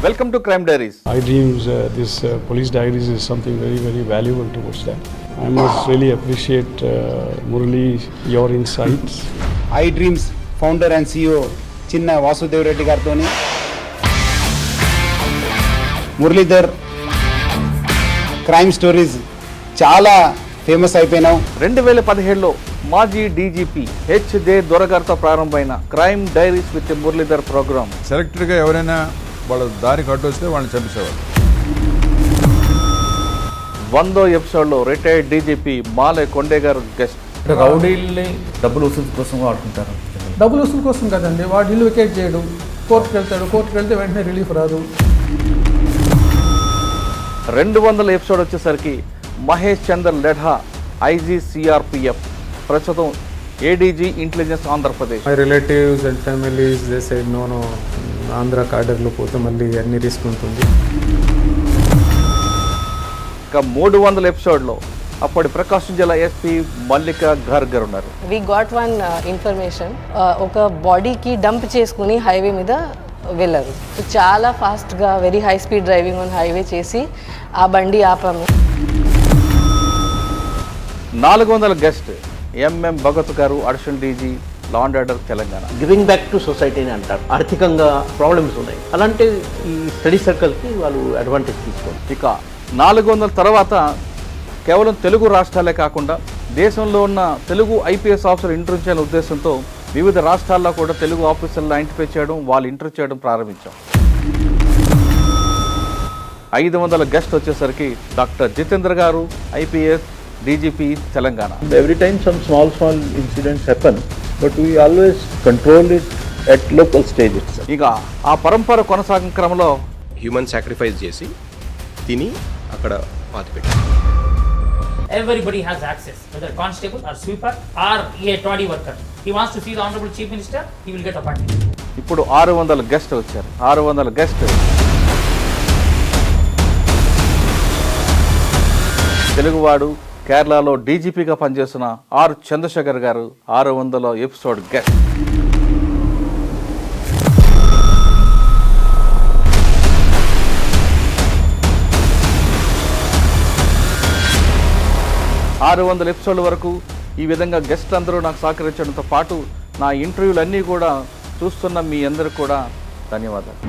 Welcome to Crime Diaries. iDreams, this police diaries is something very, very valuable towards that. I must really appreciate Murali, your insights. iDreams founder and CEO చిన్న వాసుదేవ్ రెడ్డి గారితో Muralidhar crime stories చాలా famous అయిపోయినాం. 2017లో మాజీ DGP HJ దొరగారితో ప్రారంభమైన crime diaries with Muralidhar programme. సెలెక్టెడ్గా ఎవరైనా వాళ్ళ దారికి అడ్డు వస్తే వాళ్ళని చంపేసేవాళ్ళు. 100వ ఎపిసోడ్లో రిటైర్డ్ డీజీపీ మాలే కొండే గారు గెస్ట్. రౌడీల్ని డబ్బులు వసూలు కోసం వాడుకుంటారు. డబ్బులు వసూలు కోసం కదండి, వాడు ఇల్లు వికెట్ చేయడం, కోర్టుకు వెళ్తాడు, కోర్టుకు వెళ్తే వెంటనే రిలీఫ్ రాదు. 200వ ఎపిసోడ్ వచ్చేసరికి మహేష్ చంద్ర లెఢా, ఐజీ సిఆర్పిఎఫ్, ప్రస్తుతం ADG intelligence Andhra Pradesh. My relatives and families they said no Andhra కార్డర్లో పోతే మళ్ళీ అన్ని రిస్క్ ఉంటుంది. ఇక 300వ ఎపిసోడ్లో అప్పటి ప్రకాశం జిల్లా ఎస్పీ మల్లిక గార్గర్ ఉన్నారు. వి గాట్ వన్ ఇన్ఫర్మేషన్, ఒక బాడీకి డంప్ చేసుకుని హైవే మీద వెళ్ళారు. సో చాలా ఫాస్ట్గా very high speed driving on highway చేసి ఆ బండి ఆపాము. 400 గెస్ట్ ఎంఎం భగత్ గారు, additional DG law and order Telangana. Giving back to society అని అంటారు. ఆర్థికంగా ప్రాబ్లమ్స్ ఉన్నాయి, అలాంటి ఈ స్టడీ సర్కిల్కి వాళ్ళు అడ్వాంటేజ్ తీసుకోండి. ఇక 400 తర్వాత కేవలం తెలుగు రాష్ట్రాలే కాకుండా దేశంలో ఉన్న తెలుగు ఐపీఎస్ ఆఫీసర్ ఇంటర్వ్యూ చేయాలనే ఉద్దేశంతో వివిధ రాష్ట్రాల్లో కూడా తెలుగు ఆఫీసర్లను ఐడెంటిఫై చేయడం, వాళ్ళు ఇంటర్వ్యూ చేయడం ప్రారంభించాం. 500 గెస్ట్ వచ్చేసరికి డాక్టర్ జితేంద్ర గారు, IPS DGP Telangana. Every time some small incidents happen, but we always control it at local stage itself. ఇక ఆ పరంపర కొనసాగిన క్రమంలో హ్యూమన్ సాక్రిఫైస్ చేసి తిని అక్కడ పాతిపెట్టి. Everybody has access, whether constable or sweeper or a toddy worker. He wants to see the honorable chief minister, he will get appointed. ఇప్పుడు 600 guest వచ్చారు. 600 గెస్ట్ తెలుగువాడు, కేరళలో డీజీపీగా పనిచేస్తున్న ఆర్ చంద్రశేఖర్ గారు 600వ ఎపిసోడ్ గెస్ట్. ఆరు 600 ఎపిసోడ్ల వరకు ఈ విధంగా గెస్ట్ అందరూ నాకు సహకరించడంతో పాటు నా ఇంటర్వ్యూలన్నీ కూడా చూస్తున్న మీ అందరికీ కూడా ధన్యవాదాలు.